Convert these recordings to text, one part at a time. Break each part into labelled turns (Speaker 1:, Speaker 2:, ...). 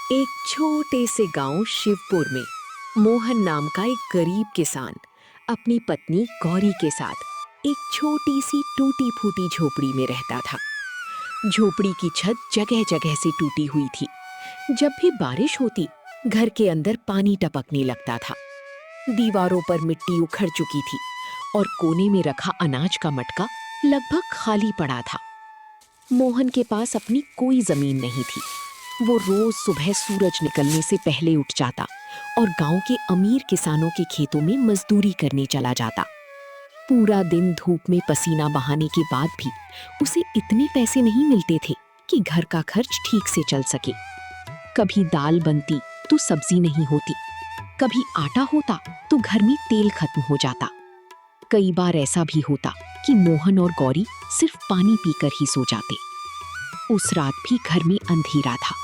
Speaker 1: एक छोटे से गांव शिवपुर में मोहन नाम का एक गरीब किसान अपनी पत्नी गौरी के साथ एक छोटी सी टूटी फूटी झोपड़ी में रहता था। झोपड़ी की छत जगह जगह से टूटी हुई थी। जब भी बारिश होती घर के अंदर पानी टपकने लगता था। दीवारों पर मिट्टी उखड़ चुकी थी और कोने में रखा अनाज का मटका लगभग खाली पड़ा था। मोहन के पास अपनी कोई जमीन नहीं थी। वो रोज सुबह सूरज निकलने से पहले उठ जाता और गांव के अमीर किसानों के खेतों में मजदूरी करने चला जाता। पूरा दिन धूप में पसीना बहाने के बाद भी उसे इतने पैसे नहीं मिलते थे कि घर का खर्च ठीक से चल सके। कभी दाल बनती तो सब्जी नहीं होती, कभी आटा होता तो घर में तेल खत्म हो जाता। कई बार ऐसा भी होता कि मोहन और गौरी सिर्फ पानी पीकर ही सो जाते। उस रात भी घर में अंधेरा था।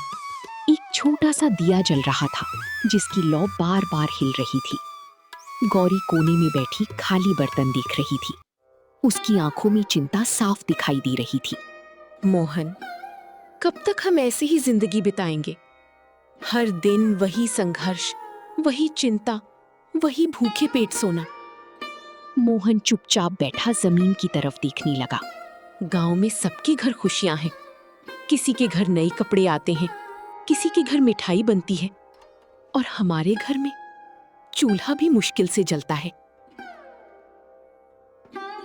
Speaker 1: एक छोटा सा दिया जल रहा था जिसकी लौ बार बार हिल रही थी। गौरी कोने में बैठी खाली बर्तन देख रही थी। उसकी आंखों में चिंता साफ दिखाई दे रही थी। मोहन, कब तक हम ऐसे ही जिंदगी बिताएंगे? हर दिन वही संघर्ष, वही चिंता, वही भूखे पेट सोना। मोहन चुपचाप बैठा जमीन की तरफ देखने लगा। गांव में सबके घर खुशियां हैं। किसी के घर नए कपड़े आते हैं, किसी के घर मिठाई बनती है और हमारे घर में चूल्हा भी मुश्किल से जलता है।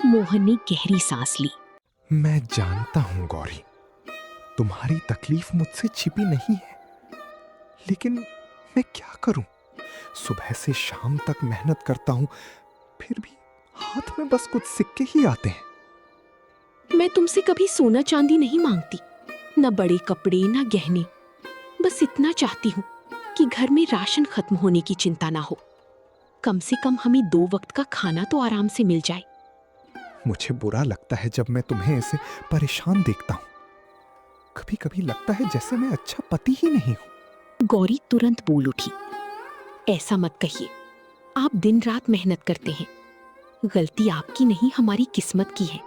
Speaker 1: मोहन ने गहरी सांस ली।
Speaker 2: मैं जानता हूं गौरी, तुम्हारी तकलीफ मुझसे छिपी नहीं है, लेकिन मैं क्या करूं? सुबह से शाम तक मेहनत करता हूं, फिर भी हाथ में बस कुछ सिक्के ही आते हैं।
Speaker 1: मैं तुमसे कभी सोना चांदी नहीं मांगती, न बड़े कपड़े न गहने। बस इतना चाहती हूँ कि घर में राशन खत्म होने की चिंता ना हो। कम से कम हमें 2 वक्त का खाना तो आराम से मिल जाए।
Speaker 2: मुझे बुरा लगता है जब मैं तुम्हें ऐसे परेशान देखता हूं। कभी कभी लगता है जैसे मैं अच्छा पति ही नहीं हूं।
Speaker 1: गौरी तुरंत बोल उठी। ऐसा मत कहिए, आप दिन रात मेहनत करते हैं। गलती आपकी नहीं, हमारी किस्मत की है।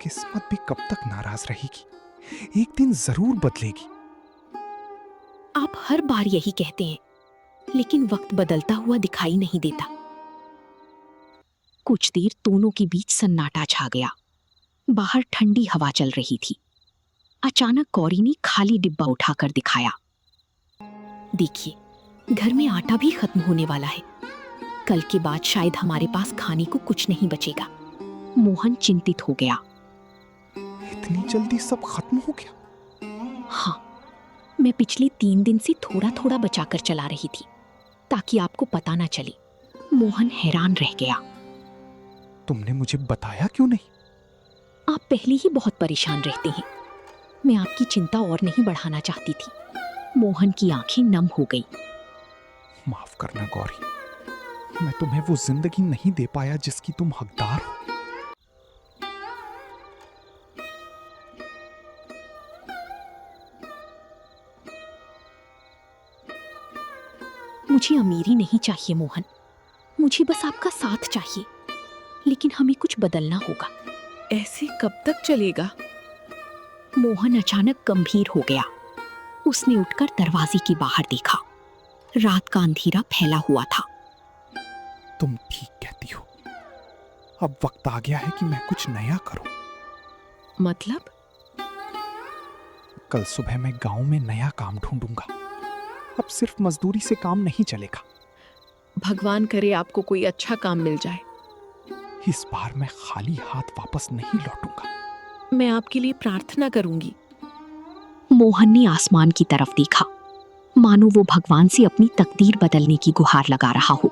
Speaker 2: किस्मत भी कब तक नाराज रहेगी? एक दिन जरूर बदलेगी।
Speaker 1: आप हर बार यही कहते हैं, लेकिन वक्त बदलता हुआ दिखाई नहीं देता। कुछ देर दोनों के बीच सन्नाटा छा गया। बाहर ठंडी हवा चल रही थी। अचानक गौरी ने खाली डिब्बा उठाकर दिखाया। देखिए, घर में आटा भी खत्म होने वाला है। कल के बाद शायद हमारे पास खाने को कुछ नहीं बचेगा। मोहन चिंतित हो गया।
Speaker 2: इतनी जल्दी सब खत्म हो गया?
Speaker 1: हाँ, मैं पिछले 3 दिन से थोड़ा थोड़ा बचाकर चला रही थी ताकि आपको पता ना चले। मोहन हैरान रह गया।
Speaker 2: तुमने मुझे बताया क्यों नहीं?
Speaker 1: आप पहले ही बहुत परेशान रहते हैं। मैं आपकी चिंता और नहीं बढ़ाना चाहती थी। मोहन की आंखें नम हो गई।
Speaker 2: माफ करना गौरी, मैं तुम्हें वो जिंदगी नहीं दे पाया जिसकी तुम हकदार हो।
Speaker 1: मुझे अमीरी नहीं चाहिए मोहन, मुझे बस आपका साथ चाहिए। लेकिन हमें कुछ बदलना होगा। ऐसे कब तक चलेगा? मोहन अचानक गंभीर हो गया। उसने उठकर दरवाजे के बाहर देखा। रात का अंधेरा फैला हुआ था।
Speaker 2: तुम ठीक कहती हो। अब वक्त आ गया है कि मैं कुछ नया करूं।
Speaker 1: मतलब?
Speaker 2: कल सुबह मैं गांव में नया काम ढूंढूंगा। अब सिर्फ मजदूरी से काम नहीं चलेगा।
Speaker 1: भगवान करे आपको कोई अच्छा काम मिल जाए।
Speaker 2: इस बार मैं खाली हाथ वापस नहीं लौटूंगा।
Speaker 1: मैं आपके लिए प्रार्थना करूंगी। मोहन ने आसमान की तरफ देखा, मानो वो भगवान से अपनी तकदीर बदलने की गुहार लगा रहा हो।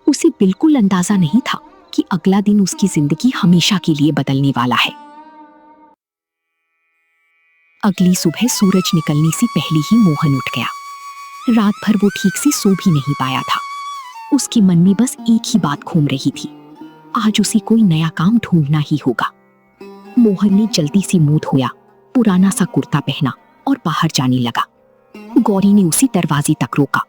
Speaker 1: उसे बिल्कुल अंदाजा नहीं था कि अगला दिन उसकी जिंदगी हमेशा के लिए बदलने वाला है। अगली सुबह सूरज निकलने से पहले ही मोहन उठ गया। रात भर वो ठीक से सो भी नहीं पाया था। उसके मन में बस एक ही बात घूम रही थी, आज उसे कोई नया काम ढूंढना ही होगा। मोहन ने जल्दी से मुंह धोया, पुराना सा कुर्ता पहना और बाहर जाने लगा। गौरी ने उसे दरवाजे तक रोका।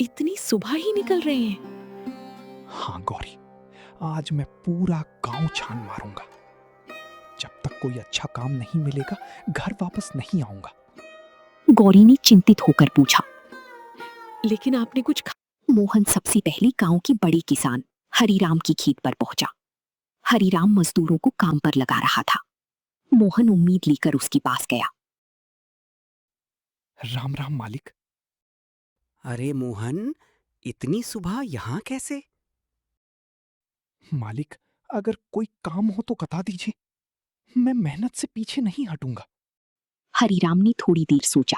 Speaker 1: इतनी सुबह ही निकल रहे हैं?
Speaker 2: हाँ गौरी, आज मैं पूरा गांव छान मारूंगा। जब तक कोई अच्छा काम नहीं मिलेगा घर वापस नहीं आऊंगा।
Speaker 1: गौरी ने चिंतित होकर पूछा। लेकिन आपने कुछ मोहन सबसे पहले गांव के बड़े किसान हरीराम की खेत पर पहुंचा। हरीराम मजदूरों को काम पर लगा रहा था। मोहन उम्मीद लेकर उसके पास गया।
Speaker 2: राम राम मालिक।
Speaker 3: अरे मोहन, इतनी सुबह यहाँ कैसे?
Speaker 2: मालिक, अगर कोई काम हो तो बता दीजिए, मैं मेहनत से पीछे नहीं हटूंगा।
Speaker 1: हरीराम ने थोड़ी देर सोचा।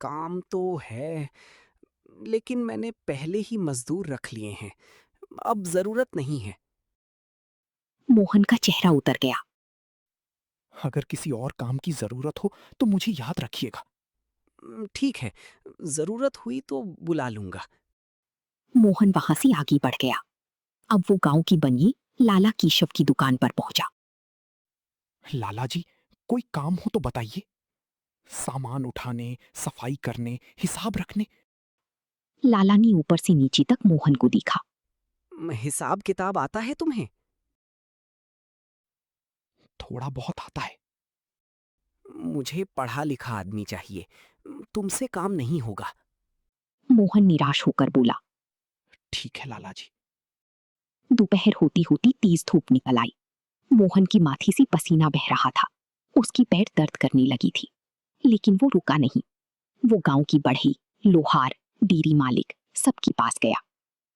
Speaker 3: काम तो है, लेकिन मैंने पहले ही मजदूर रख लिए हैं। अब जरूरत नहीं है।
Speaker 1: मोहन का चेहरा उतर गया।
Speaker 2: अगर किसी और काम की जरूरत हो तो मुझे याद रखिएगा।
Speaker 3: ठीक है, जरूरत हुई तो बुला लूंगा।
Speaker 1: मोहन वहां से आगे बढ़ गया। अब वो गांव की बनिए लाला केशव की दुकान पर पहुंचा।
Speaker 2: लाला जी, कोई काम हो तो बताइए। सामान उठाने, सफाई करने, हिसाब रखने।
Speaker 1: लाला ने ऊपर से नीचे तक मोहन को देखा।
Speaker 3: हिसाब किताब आता है तुम्हें?
Speaker 2: थोड़ा बहुत आता है।
Speaker 3: मुझे पढ़ा लिखा आदमी चाहिए। तुमसे काम नहीं होगा।
Speaker 1: मोहन निराश होकर बोला।
Speaker 2: ठीक है लाला जी।
Speaker 1: दोपहर होती होती तेज धूप निकल आई। मोहन की माथे से पसीना बह रहा था। उसकी पैर दर्द करने लगी थी, लेकिन वो रुका नहीं। वो गांव की बढ़ई, लोहार, डेयरी मालिक सबके पास गया।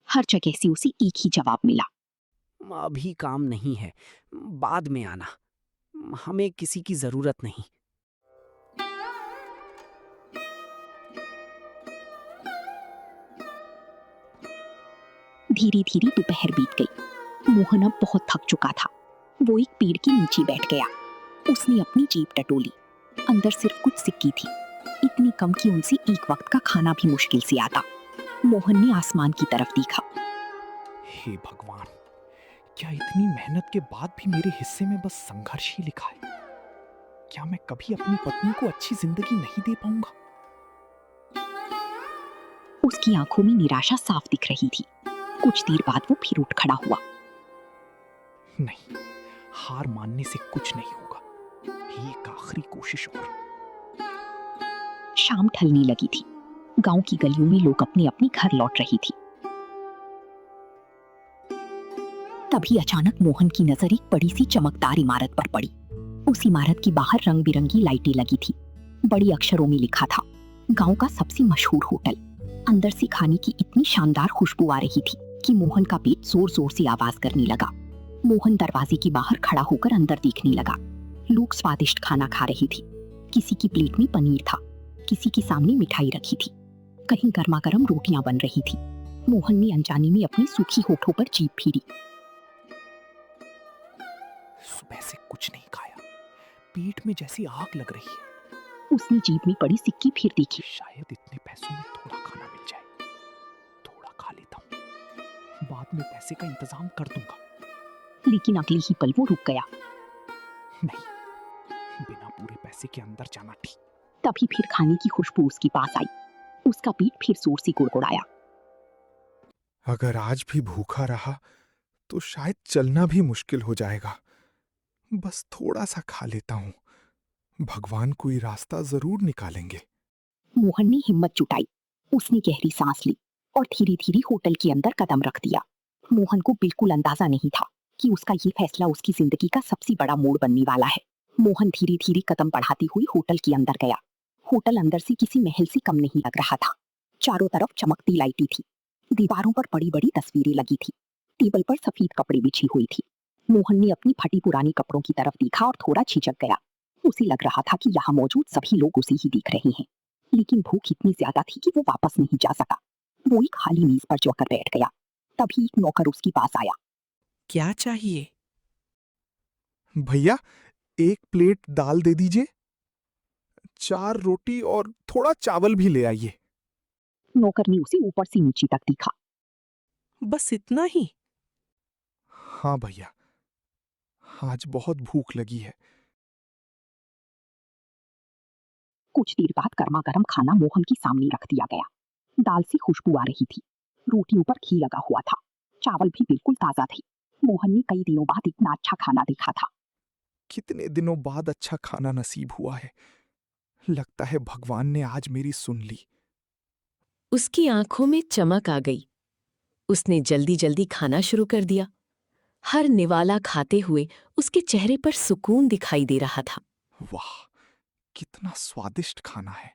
Speaker 1: हर जगह से उसे एक ही जवाब मिला।
Speaker 3: अभी काम नहीं है, बाद में आना। हमें किसी की जरूरत नहीं।
Speaker 1: धीरे धीरे दोपहर बीत गई। मोहन अब बहुत थक चुका था। वो एक पेड़ के नीचे बैठ गया। उसने अपनी जेब टटोली। अंदर सिर्फ कुछ सिक्की थी, इतनी कम कि उनसे एक वक्त का खाना भी मुश्किल से आता। मोहन ने आसमान की तरफ देखा।
Speaker 2: हे भगवान, क्या इतनी मेहनत के बाद भी मेरे हिस्से में बस संघर्ष ही लिखा है? क्या मैं कभी अपनी पत्नी को अच्छी जिंदगी नहीं दे पाऊंगा?
Speaker 1: उसकी आंखों में निराशा साफ दिख रही थी। कुछ देर बाद वो फिर उठ खड़ा हुआ।
Speaker 2: नहीं, हार मानने से कुछ नहीं होगा। एक आखिरी कोशिश और।
Speaker 1: शाम ढलने लगी थी। गांव की गलियों में लोग अपने अपने घर लौट रही थी। तभी अचानक मोहन की नजर एक बड़ी सी चमकदार इमारत पर पड़ी। उस इमारत के बाहर रंग बिरंगी लाइटें लगी थी। बड़ी अक्षरों में लिखा था, गांव का सबसे मशहूर होटल। अंदर से खाने की इतनी शानदार खुशबू आ रही थी कि मोहन का पेट जोर जोर से आवाज करने लगा। मोहन दरवाजे के बाहर खड़ा होकर अंदर देखने लगा। लोग स्वादिष्ट खाना खा रहे थे। किसी की प्लेट में पनीर था, किसी के सामने मिठाई रखी थी, कहीं गर्मा गर्म रोटियां बन रही थी। मोहन ने अनजाने में अपनी सूखी होठों पर जीभ फेरी।
Speaker 2: सुबह से कुछ नहीं खाया, पेट में जैसी आग लग रही है।
Speaker 1: उसने जीभ में पड़ी सिक्की फिर देखी।
Speaker 2: शायद इतने पैसों में थोड़ा खाना मिल जाए। थोड़ा खा लेता हूँ, बाद में पैसे का इंतजाम कर दूंगा।
Speaker 1: लेकिन अगले ही पल वो रुक गया।
Speaker 2: नहीं, बिना पूरे पैसे के अंदर जाना ठीक।
Speaker 1: तभी फिर खाने की खुशबू उसके पास आई। उसका पेट फिर जोर से गुड़गुड़ाया।
Speaker 2: अगर आज भी भूखा रहा तो शायद चलना भी मुश्किल हो जाएगा। बस थोड़ा सा खा लेता हूँ, भगवान कोई रास्ता जरूर निकालेंगे।
Speaker 1: मोहन ने हिम्मत जुटाई। उसने गहरी सांस ली और धीरे धीरे होटल के अंदर कदम रख दिया। मोहन को बिल्कुल अंदाजा नहीं था कि उसका ये फैसला उसकी जिंदगी का सबसे बड़ा मोड़ बनने वाला है। मोहन धीरे धीरे कदम बढ़ाते हुए होटल के अंदर गया। होटल अंदर से किसी महल से कम नहीं लग रहा था। चारों तरफ चमकती लाइटें थी। दीवारों पर बड़ी बड़ी तस्वीरें लगी थी। टेबल पर सफेद कपड़े बिछे हुए थे। मोहन ने अपनी फटी पुरानी कपड़ों की तरफ देखा और थोड़ा झिझक गया। उसे लग रहा था कि यहाँ मौजूद सभी लोग उसे ही देख रहे हैं, लेकिन भूख इतनी ज्यादा थी कि वो वापस नहीं जा सका। वो एक खाली मेज पर जाकर बैठ गया। तभी एक नौकर उसके पास आया।
Speaker 3: क्या चाहिए?
Speaker 2: भैया, एक प्लेट दाल दे दीजिए, 4 रोटी और थोड़ा चावल भी ले आइए।
Speaker 1: नौकर ने उसे ऊपर से नीचे तक देखा।
Speaker 3: बस इतना ही?
Speaker 2: हाँ भैया, आज बहुत भूख लगी है।
Speaker 1: कुछ देर बाद गर्मा गर्म खाना मोहन के सामने रख दिया गया। दाल से खुशबू आ रही थी। रोटियों पर घी लगा हुआ था। चावल भी बिल्कुल ताजा थे। मोहन ने कई दिनों बाद इतना अच्छा खाना देखा था।
Speaker 2: कितने दिनों बाद अच्छा खाना नसीब हुआ है। लगता है भगवान ने आज मेरी सुन ली।
Speaker 1: उसकी आंखों में चमक आ गई। उसने जल्दी जल्दी खाना शुरू कर दिया। हर निवाला खाते हुए उसके चेहरे पर सुकून दिखाई दे रहा था।
Speaker 2: वाह, कितना स्वादिष्ट खाना है।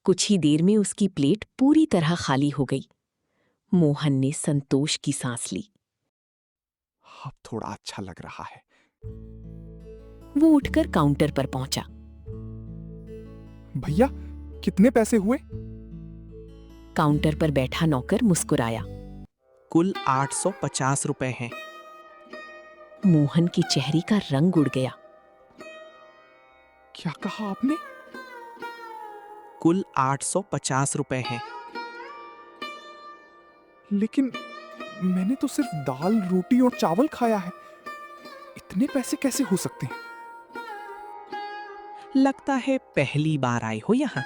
Speaker 1: कुछ ही देर में उसकी प्लेट पूरी तरह खाली हो गई। मोहन ने संतोष की सांस ली।
Speaker 2: अब थोड़ा अच्छा लग रहा है।
Speaker 1: वो उठकर काउंटर पर पहुंचा।
Speaker 2: भैया, कितने पैसे हुए?
Speaker 1: काउंटर पर बैठा नौकर मुस्कुराया।
Speaker 3: कुल 850 रुपए हैं।
Speaker 1: मोहन के चेहरे का रंग उड़ गया।
Speaker 2: क्या कहा आपने?
Speaker 3: कुल 850 रुपए हैं।
Speaker 2: लेकिन मैंने तो सिर्फ दाल, रोटी और चावल खाया है। इतने पैसे कैसे हो सकते हैं?
Speaker 3: लगता है पहली बार आए हो यहाँ।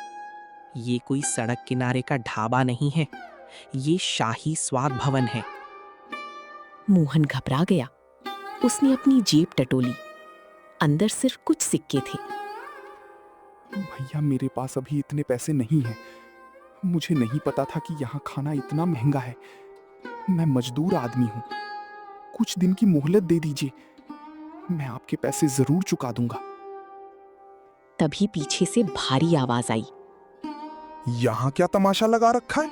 Speaker 3: ये कोई सड़क किनारे का ढाबा नहीं है, ये शाही स्वाद भवन है।
Speaker 1: मोहन घबरा गया। उसने अपनी जेब टटोली। अंदर सिर्फ कुछ सिक्के थे।
Speaker 2: भैया, मेरे पास अभी इतने पैसे नहीं हैं। मुझे नहीं पता था कि यहाँ खाना इतना महंगा है। मैं मजदूर आदमी हूँ। कुछ दिन की मोहलत दे दीजिए, मैं आपके पैसे जरूर चुका दूंगा।
Speaker 1: तभी पीछे से भारी आवाज आई।
Speaker 2: यहाँ क्या तमाशा लगा रखा है?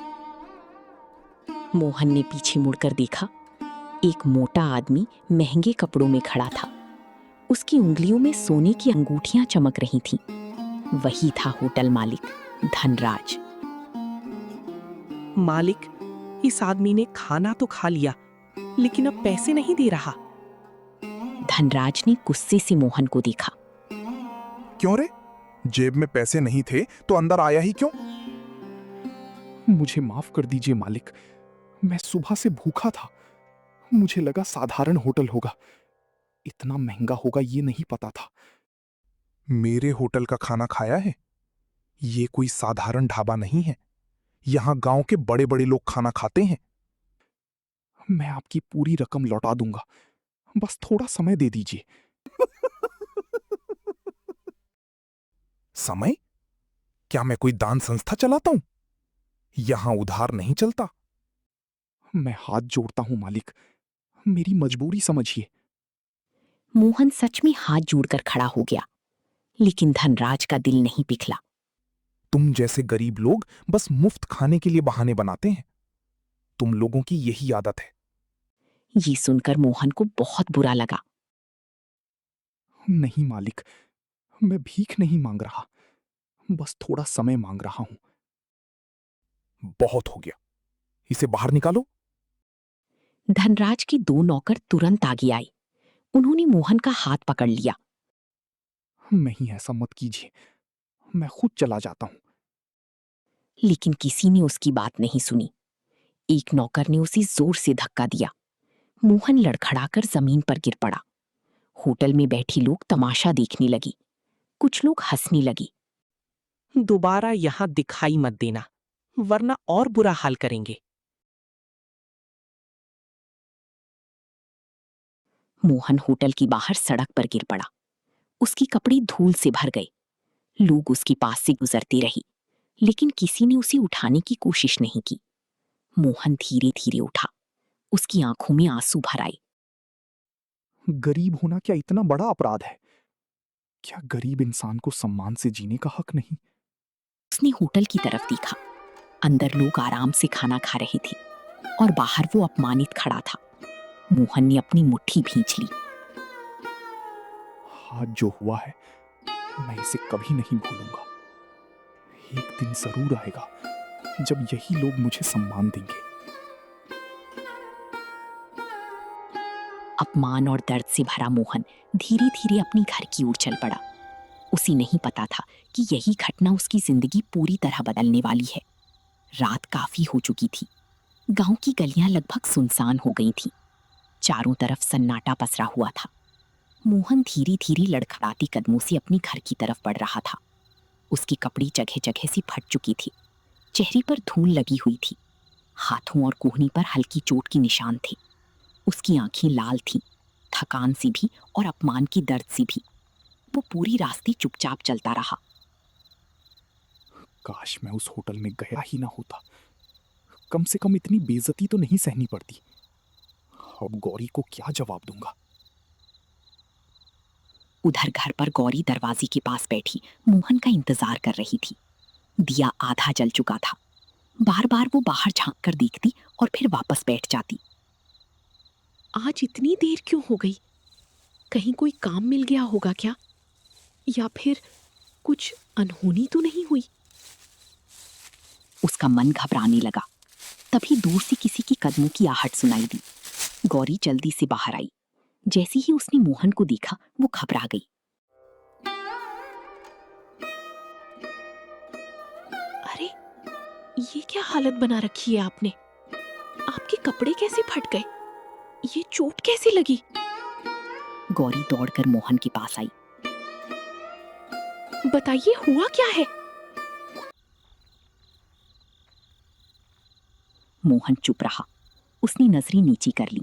Speaker 1: मोहन ने पीछे मुड़कर देखा। एक मोटा आदमी महंगे कपड़ों में खड़ा था। उसकी उंगलियों में सोने की अंगूठियां चमक रही थीं। वही था होटल मालिक धनराज।
Speaker 3: मालिक, इस आदमी ने खाना तो खा लिया, लेकिन अब पैसे नहीं दे रहा।
Speaker 1: धनराज ने गुस्से से मोहन को देखा।
Speaker 2: क्यों रे? जेब में पैसे नहीं थे तो अंदर आया ही क्यों? मुझे माफ कर दीजिए मालिक, मैं सुबह से भूखा था। मुझे लगा साधारण होटल होगा, इतना महंगा होगा ये नहीं पता था। मेरे होटल का खाना खाया है? ये कोई साधारण ढाबा नहीं है। यहां गांव के बड़े बड़े लोग खाना खाते हैं। मैं आपकी पूरी रकम लौटा दूंगा, बस थोड़ा समय दे दीजिए। समय? क्या मैं कोई दान संस्था चलाता हूं? यहां उधार नहीं चलता। मैं हाथ जोड़ता हूं मालिक, मेरी मजबूरी समझिए।
Speaker 1: मोहन सच में हाथ जोड़कर खड़ा हो गया, लेकिन धनराज का दिल नहीं पिघला।
Speaker 2: तुम जैसे गरीब लोग बस मुफ्त खाने के लिए बहाने बनाते हैं। तुम लोगों की यही आदत है।
Speaker 1: ये सुनकर मोहन को बहुत बुरा लगा।
Speaker 2: नहीं मालिक, मैं भीख नहीं मांग रहा, बस थोड़ा समय मांग रहा हूं। बहुत हो गया, इसे बाहर निकालो।
Speaker 1: धनराज के दो नौकर तुरंत आगे आए। उन्होंने मोहन का हाथ पकड़ लिया।
Speaker 2: नहीं, ऐसा मत कीजिए, मैं खुद चला जाता हूं।
Speaker 1: लेकिन किसी ने उसकी बात नहीं सुनी। एक नौकर ने उसे जोर से धक्का दिया। मोहन लड़खड़ाकर जमीन पर गिर पड़ा। होटल में बैठी लोग तमाशा देखने लगी। कुछ लोग हंसने लगी।
Speaker 3: दोबारा यहाँ दिखाई मत देना, वरना और बुरा हाल करेंगे।
Speaker 1: मोहन होटल की बाहर सड़क पर गिर पड़ा। उसकी कपड़े धूल से भर गए। लोग उसके पास से गुजरते रहे, लेकिन किसी ने उसे उठाने की कोशिश नहीं की। मोहन धीरे धीरे उठा। उसकी आंखों में आंसू भर आए।
Speaker 2: गरीब होना क्या इतना बड़ा अपराध है? क्या गरीब इंसान को सम्मान से जीने का हक नहीं?
Speaker 1: उसने होटल की तरफ देखा। अंदर लोग आराम से खाना खा रहे थे और बाहर वो अपमानित खड़ा था। मोहन ने अपनी मुट्ठी भींच ली।
Speaker 2: आज जो हुआ है, मैं इसे कभी नहीं भूलूंगा। एक दिन जरूर आएगा जब यही लोग मुझे सम्मान देंगे।
Speaker 1: अपमान और दर्द से भरा मोहन धीरे धीरे अपने घर की ओर चल पड़ा। उसे नहीं पता था कि यही घटना उसकी जिंदगी पूरी तरह बदलने वाली है। रात काफी हो चुकी थी। गांव की गलियां लगभग सुनसान हो गई थीं। चारों तरफ सन्नाटा पसरा हुआ था। मोहन धीरे धीरे लड़खड़ाते कदमों से अपने घर की तरफ बढ़ रहा था। उसके कपड़े जगह जगह से फट चुकी थी। चेहरे पर धूल लगी हुई थी। हाथों और कोहनी पर हल्की चोट के निशान थे। उसकी आंखें लाल थीं, थकान से भी और अपमान के दर्द से भी। वो पूरी रास्ते चुपचाप चलता रहा।
Speaker 2: काश मैं उस होटल में गया ही ना होता। कम से कम इतनी बेइज्जती तो नहीं सहनी पड़ती। अब गौरी को क्या जवाब दूंगा?
Speaker 1: उधर घर पर गौरी दरवाजे के पास बैठी मोहन का इंतजार कर रही थी। दिया आधा जल चुका था। बार बार वो बाहर झांक कर देखती और फिर वापस बैठ जाती। आज इतनी देर क्यों हो गई? कहीं कोई काम मिल गया होगा क्या? या फिर कुछ अनहोनी तो नहीं हुई? उसका मन घबराने लगा। तभी दूर से किसी की कदमों की आहट सुनाई दी। गौरी जल्दी से बाहर आई। जैसे ही उसने मोहन को देखा वो घबरा गई। अरे, ये क्या हालत बना रखी है आपने? आपके कपड़े कैसे फट गए? ये चोट कैसे लगी? गौरी दौड़कर मोहन के पास आई। बताइए, हुआ क्या है? मोहन चुप रहा। उसने नजरें नीची कर ली।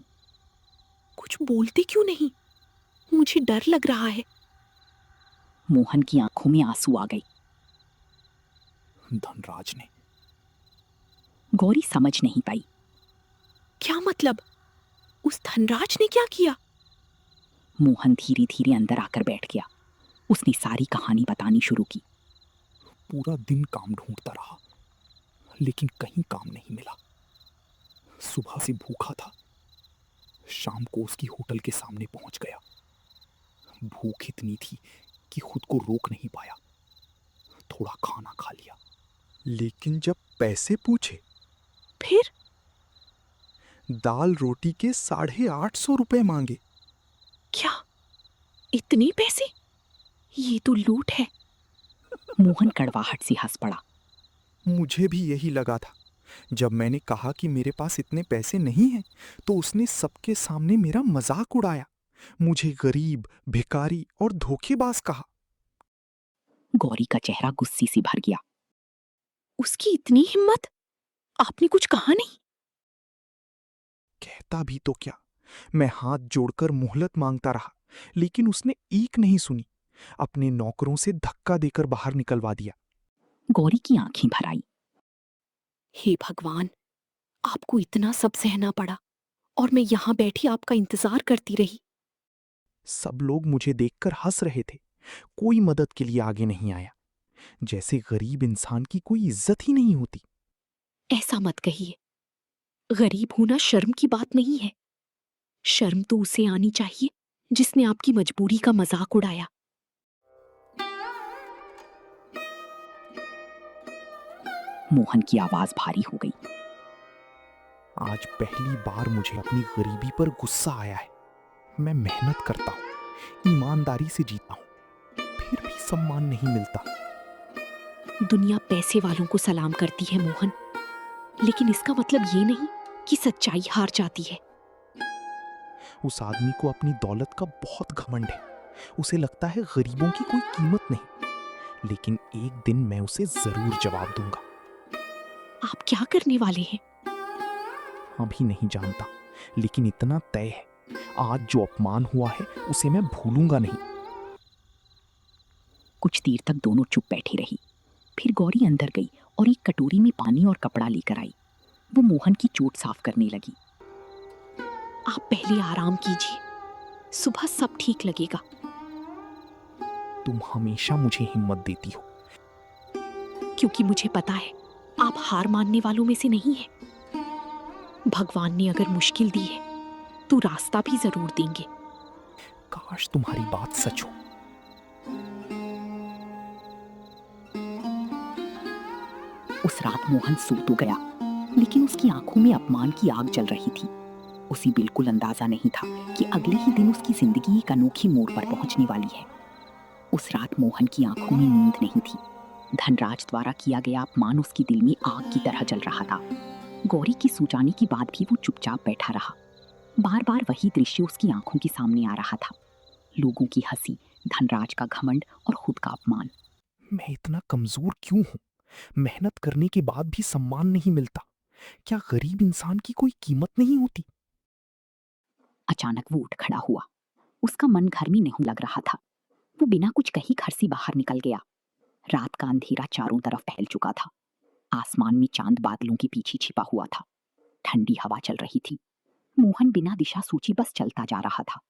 Speaker 1: कुछ बोलते क्यों नहीं? मुझे डर लग रहा है। मोहन की आंखों में आंसू आ गए।
Speaker 2: धनराज ने।
Speaker 1: गौरी समझ नहीं पाई। क्या मतलब? उस धनराज ने क्या किया? मोहन धीरे धीरे अंदर आकर बैठ गया। उसने सारी कहानी बतानी शुरू की।
Speaker 2: पूरा दिन काम ढूंढता रहा, लेकिन कहीं काम नहीं मिला। सुबह से भूखा था। शाम को उसकी होटल के सामने पहुंच गया। भूख इतनी थी कि खुद को रोक नहीं पाया। थोड़ा खाना खा लिया, लेकिन जब पैसे पूछे,
Speaker 1: फिर?
Speaker 2: दाल रोटी के 850 रुपए मांगे।
Speaker 1: क्या? इतने पैसे? ये तो लूट है। मोहन कड़वाहट से हंस पड़ा।
Speaker 2: मुझे भी यही लगा था। जब मैंने कहा कि मेरे पास इतने पैसे नहीं हैं, तो उसने सबके सामने मेरा मजाक उड़ाया। मुझे गरीब, भिखारी और धोखेबाज कहा।
Speaker 1: गौरी का चेहरा गुस्से से भर गया। उसकी इतनी हिम्मत? आपने कुछ कहा नहीं?
Speaker 2: कहता भी तो क्या, मैं हाथ जोड़कर मोहलत मांगता रहा, लेकिन उसने एक नहीं सुनी। अपने नौकरों से धक्का देकर बाहर निकलवा दिया।
Speaker 1: गौरी की आंखें भर आई। हे भगवान, आपको इतना सब सहना पड़ा और मैं यहां बैठी आपका इंतजार करती रही।
Speaker 2: सब लोग मुझे देखकर हंस रहे थे। कोई मदद के लिए आगे नहीं आया, जैसे गरीब इंसान की कोई इज्जत ही नहीं होती।
Speaker 1: ऐसा मत कहिए। गरीब होना शर्म की बात नहीं है। शर्म तो उसे आनी चाहिए जिसने आपकी मजबूरी का मजाक उड़ाया। मोहन की आवाज भारी हो गई।
Speaker 2: आज पहली बार मुझे अपनी गरीबी पर गुस्सा आया है। मैं मेहनत करता हूँ, ईमानदारी से जीता हूँ, फिर भी सम्मान नहीं मिलता।
Speaker 1: दुनिया पैसे वालों को सलाम करती है मोहन, लेकिन इसका मतलब ये नहीं कि सच्चाई हार जाती है।
Speaker 2: उस आदमी को अपनी दौलत का बहुत घमंड है। उसे लगता है गरीबों की कोई कीमत नहीं। लेकिन एक दिन मैं उसे जरूर जवाब दूंगा।
Speaker 1: आप क्या करने वाले हैं?
Speaker 2: अभी नहीं जानता, लेकिन इतना तय है, आज जो अपमान हुआ है उसे मैं भूलूंगा नहीं।
Speaker 1: कुछ देर तक दोनों चुप बैठी रही। फिर गौरी अंदर गई और एक कटोरी में पानी और कपड़ा लेकर आई। वो मोहन की चोट साफ करने लगी। आप पहले आराम कीजिए, सुबह सब ठीक लगेगा।
Speaker 2: तुम हमेशा मुझे हिम्मत देती हो।
Speaker 1: क्योंकि मुझे पता है आप हार मानने वालों में से नहीं हैं। भगवान ने अगर मुश्किल दी है तो रास्ता भी जरूर देंगे।
Speaker 2: काश तुम्हारी बात सच हो।
Speaker 1: उस रात मोहन सो तो गया, लेकिन उसकी आंखों में अपमान की आग जल रही थी। उसे बिल्कुल अंदाजा नहीं था कि अगले ही दिन उसकी जिंदगी एक अनोखी मोड़ पर पहुंचने वाली है। उस रात मोहन की आंखों में नींद नहीं थी। धनराज द्वारा किया गया अपमान उसके दिल में आग की तरह जल रहा था। गौरी की सूझाने के बाद भी वो चुपचाप बैठा रहा। बार बार वही दृश्य उसकी आंखों के सामने आ रहा था। लोगों की हंसी, धनराज का घमंड और खुद का अपमान।
Speaker 2: मैं इतना कमजोर क्यों हूं? मेहनत करने के बाद भी सम्मान नहीं मिलता। क्या गरीब इंसान की कोई कीमत नहीं होती?
Speaker 1: अचानक वो उठ खड़ा हुआ। उसका मन घर में नहीं लग रहा था। वो बिना कुछ कही घर से बाहर निकल गया।
Speaker 4: रात का अंधेरा चारों तरफ फैल चुका था। आसमान में चांद बादलों के पीछे छिपा हुआ था। ठंडी हवा चल रही थी। मोहन बिना दिशा सूची बस चलता जा रहा था।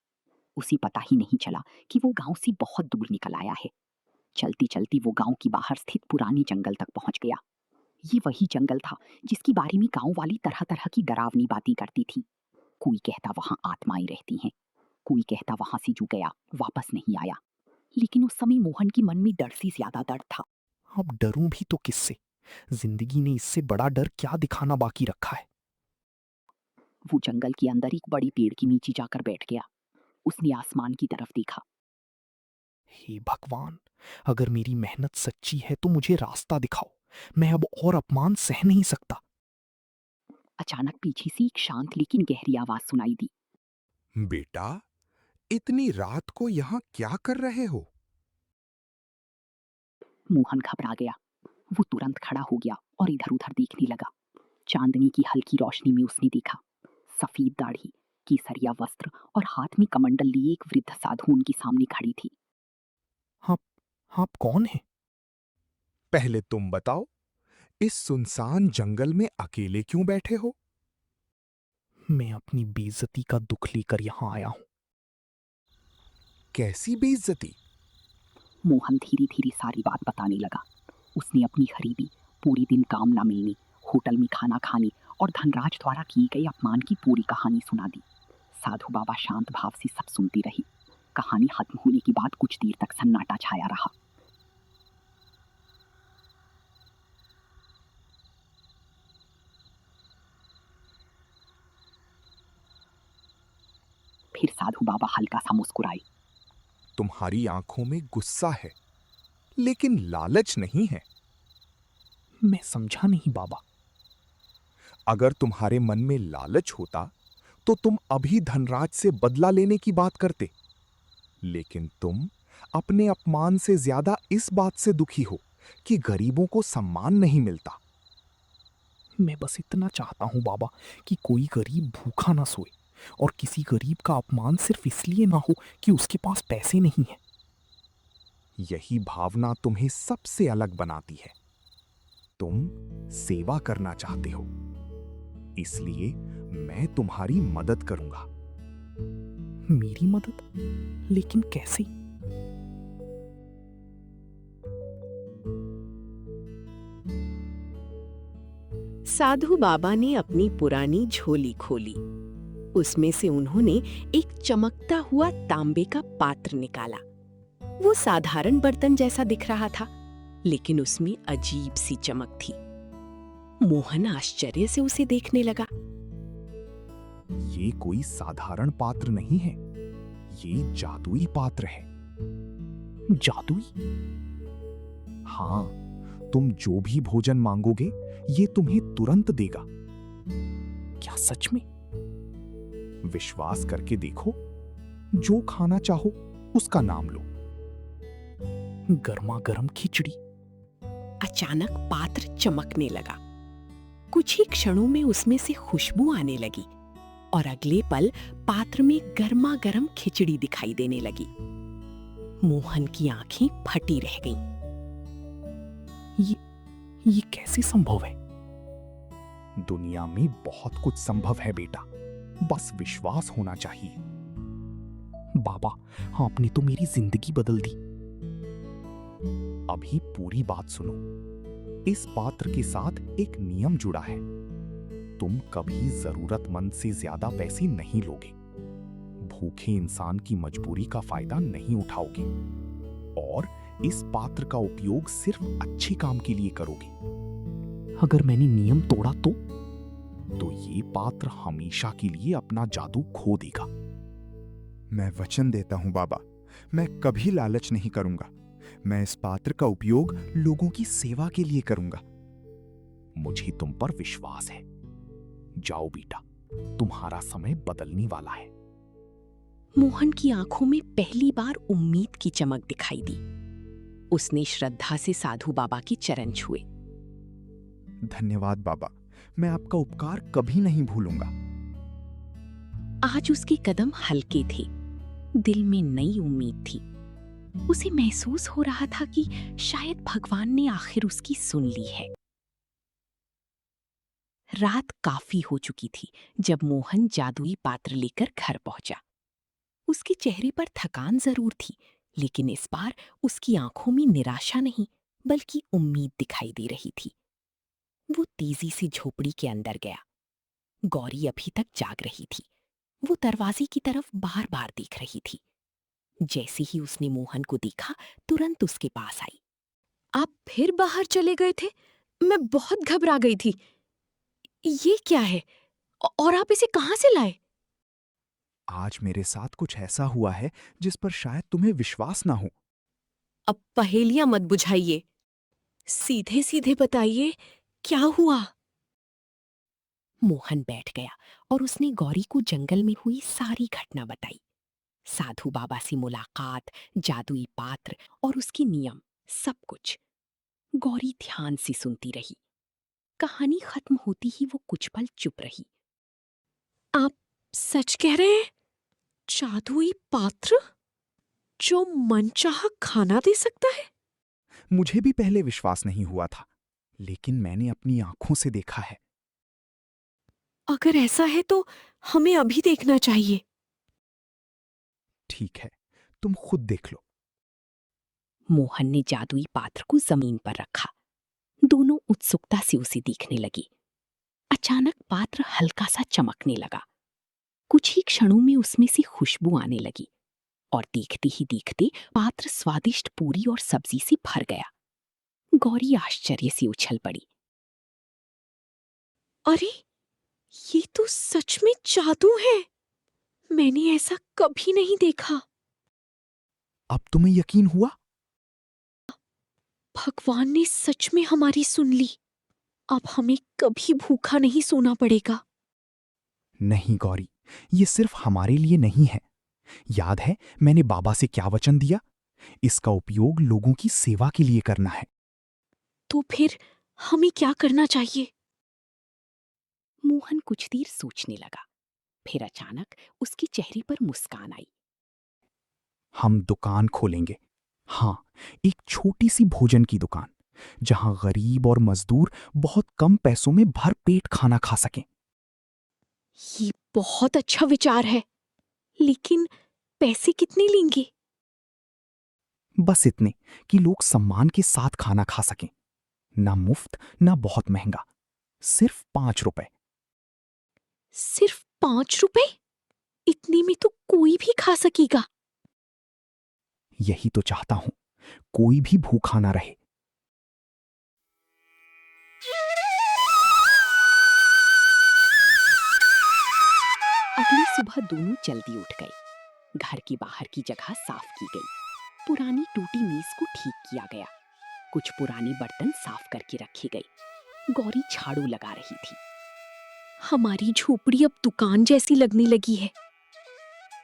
Speaker 4: उसे पता ही नहीं चला कि वो गांव से बहुत दूर निकल आया है। चलती चलती वो गांव की बाहर स्थित पुराने जंगल तक पहुंच गया। ये वही जंगल था जिसके बारे में गांव वाली तरह तरह की डरावनी बातें करती थी। कोई कहता वहां आत्माएं रहती हैं, कोई कहता वहां से जो गया वापस नहीं आया। लेकिन उस समय मोहन के मन में डर से ज्यादा दर्द था।
Speaker 2: अब डरूं भी तो किससे? जिंदगी ने इससे बड़ा डर क्या दिखाना बाकी रखा है?
Speaker 4: वो जंगल के अंदर एक बड़े पेड़ के नीचे जाकर बैठ गया। उसने आसमान की तरफ देखा।
Speaker 2: हे भगवान, अगर मेरी मेहनत सच्ची है तो मुझे रास्ता दिखाओ। मैं अब और अपमान सह नहीं सकता।
Speaker 4: अचानक पीछे से एक शांत लेकिन गहरी आवाज सुनाई दी।
Speaker 5: बेटा, इतनी रात को यहाँ क्या कर रहे हो?
Speaker 4: मोहन घबरा गया। वो तुरंत खड़ा हो गया और इधर उधर देखने लगा। चांदनी की हल्की रोशनी में उसने देखा सफेद दाढ़ी, केसरिया वस्त्र और हाथ में कमंडल लिए एक वृद्ध साधु उनके सामने खड़ी थी।
Speaker 2: आप कौन हैं?
Speaker 5: पहले तुम बताओ, इस सुनसान जंगल में अकेले क्यों बैठे हो?
Speaker 2: मैं अपनी बेइज्जती का दुख लेकर यहाँ आया हूँ।
Speaker 5: कैसी बेइज्जती?
Speaker 4: मोहन धीरे धीरे सारी बात बताने लगा। उसने अपनी गरीबी, पूरे दिन काम न मिलने, होटल में खाना खाने और धनराज द्वारा किए गए अपमान की पूरी कहानी सुना दी। साधु बाबा शांत भाव से सब सुनते रहे। कहानी खत्म होने के बाद कुछ देर तक सन्नाटा छाया रहा। फिर साधु बाबा हल्का सा मुस्कुराए।
Speaker 5: तुम्हारी आंखों में गुस्सा है, लेकिन लालच नहीं है।
Speaker 2: मैं समझा नहीं बाबा।
Speaker 5: अगर तुम्हारे मन में लालच होता तो तुम अभी धनराज से बदला लेने की बात करते। लेकिन तुम अपने अपमान से ज्यादा इस बात से दुखी हो कि गरीबों को सम्मान नहीं मिलता।
Speaker 2: मैं बस इतना चाहता हूँ बाबा कि कोई गरीब भूखा ना सोए और किसी गरीब का अपमान सिर्फ इसलिए ना हो कि उसके पास पैसे नहीं हैं।
Speaker 5: यही भावना तुम्हें सबसे अलग बनाती है। तुम सेवा करना चाहते हो, इसलिए मैं तुम्हारी मदद करूंगा।
Speaker 2: मेरी मदद? लेकिन कैसे?
Speaker 1: साधु बाबा ने अपनी पुरानी झोली खोली। उसमें से उन्होंने एक चमकता हुआ तांबे का पात्र निकाला। वो साधारण बर्तन जैसा दिख रहा था, लेकिन उसमें अजीब सी चमक थी। मोहन आश्चर्य से उसे देखने लगा।
Speaker 5: ये कोई साधारण पात्र नहीं है, ये जादुई पात्र है।
Speaker 2: जादुई?
Speaker 5: हाँ, तुम जो भी भोजन मांगोगे ये तुम्हें तुरंत देगा।
Speaker 2: क्या सच में?
Speaker 5: विश्वास करके देखो, जो खाना चाहो उसका नाम लो।
Speaker 2: गर्मा गर्म खिचड़ी।
Speaker 1: अचानक पात्र चमकने लगा। कुछ ही क्षणों में उसमें से खुशबू आने लगी और अगले पल पात्र में गर्मा गर्म खिचड़ी दिखाई देने लगी। मोहन की आंखें फटी रह गईं।
Speaker 2: ये कैसे संभव है?
Speaker 5: दुनिया में बहुत कुछ संभव है बेटा, बस विश्वास होना चाहिए।
Speaker 2: बाबा, आपने तो मेरी जिंदगी बदल दी।
Speaker 5: अभी पूरी बात सुनो। इस पात्र के साथ एक नियम जुड़ा है। तुम कभी जरूरतमंद से ज्यादा पैसे नहीं लोगे, भूखे इंसान की मजबूरी का फायदा नहीं उठाओगे और इस पात्र का उपयोग सिर्फ अच्छे काम के लिए करोगे।
Speaker 2: अगर मैंने नियम तोड़ा
Speaker 5: तो ये पात्र हमेशा के लिए अपना जादू खो देगा।
Speaker 6: मैं वचन देता हूं बाबा, मैं कभी लालच नहीं करूंगा। मैं इस पात्र का उपयोग लोगों की सेवा के लिए करूंगा।
Speaker 5: मुझे तुम पर विश्वास है। जाओ बेटा, तुम्हारा समय बदलने वाला है।
Speaker 1: मोहन की आंखों में पहली बार उम्मीद की चमक दिखाई दी। उसने श्रद्धा से साधु बाबा की चरण छुए।
Speaker 6: धन्यवाद बाबा, मैं आपका उपकार कभी नहीं भूलूंगा।
Speaker 1: आज उसके कदम हल्के थे, दिल में नई उम्मीद थी। उसे महसूस हो रहा था कि शायद भगवान ने आखिर उसकी सुन ली है। रात काफी हो चुकी थी जब मोहन जादुई पात्र लेकर घर पहुंचा। उसके चेहरे पर थकान जरूर थी, लेकिन इस बार उसकी आंखों में निराशा नहीं बल्कि उम्मीद दिखाई दे रही थी। वो तेजी से झोपड़ी के अंदर गया। गौरी अभी तक जाग रही थी। वो दरवाजे की तरफ बार बार देख रही थी। जैसे ही उसने मोहन को देखा, तुरंत उसके पास आई। आप फिर बाहर चले गए थे? मैं बहुत घबरा गई थी। ये क्या है और आप इसे कहाँ से लाए?
Speaker 6: आज मेरे साथ कुछ ऐसा हुआ है जिस पर शायद तुम्हें विश्वास ना हो।
Speaker 1: अब पहेलियां मत बुझाइए, सीधे सीधे बताइए क्या हुआ। मोहन बैठ गया और उसने गौरी को जंगल में हुई सारी घटना बताई। साधु बाबा से मुलाकात, जादुई पात्र और उसके नियम, सब कुछ। गौरी ध्यान से सुनती रही। कहानी खत्म होती ही वो कुछ पल चुप रही। आप सच कह रहे हैं? जादुई पात्र जो मनचाहा खाना दे सकता है?
Speaker 6: मुझे भी पहले विश्वास नहीं हुआ था, लेकिन मैंने अपनी आंखों से देखा है।
Speaker 1: अगर ऐसा है तो हमें अभी देखना चाहिए।
Speaker 6: ठीक है, तुम खुद देख लो।
Speaker 1: मोहन ने जादुई पात्र को जमीन पर रखा। दोनों उत्सुकता से उसे देखने लगी। अचानक पात्र हल्का सा चमकने लगा। कुछ ही क्षणों में उसमें से खुशबू आने लगी और देखते ही देखते पात्र स्वादिष्ट पूरी और सब्जी से भर गया। गौरी आश्चर्य से उछल पड़ी। अरे, ये तो सच में जादू है। मैंने ऐसा कभी नहीं देखा।
Speaker 6: अब तुम्हें यकीन हुआ?
Speaker 1: भगवान ने सच में हमारी सुन ली। अब हमें कभी भूखा नहीं सोना पड़ेगा।
Speaker 6: नहीं गौरी, ये सिर्फ हमारे लिए नहीं है। याद है मैंने बाबा से क्या वचन दिया? इसका उपयोग लोगों की सेवा के लिए करना है।
Speaker 1: तो फिर हमें क्या करना चाहिए? मोहन कुछ देर सोचने लगा। फिर अचानक उसके चेहरे पर मुस्कान आई।
Speaker 6: हम दुकान खोलेंगे। हाँ, एक छोटी सी भोजन की दुकान, जहां गरीब और मजदूर बहुत कम पैसों में भर पेट खाना खा सकें।
Speaker 1: ये बहुत अच्छा विचार है, लेकिन पैसे कितने लेंगे?
Speaker 6: बस इतने कि लोग सम्मान के साथ खाना खा सकें। ना मुफ्त ना बहुत महंगा, सिर्फ 5 रुपए।
Speaker 1: सिर्फ 5 रुपए? इतने में तो कोई भी खा सकेगा।
Speaker 6: यही तो चाहता हूं, कोई भी भूखा ना रहे।
Speaker 1: अगली सुबह दोनों जल्दी उठ गए। घर के बाहर की जगह साफ की गई। पुरानी टूटी मेज को ठीक किया गया। कुछ पुराने बर्तन साफ करके रखे गए। गौरी झाड़ू लगा रही थी। हमारी झोपड़ी अब दुकान जैसी लगने लगी है।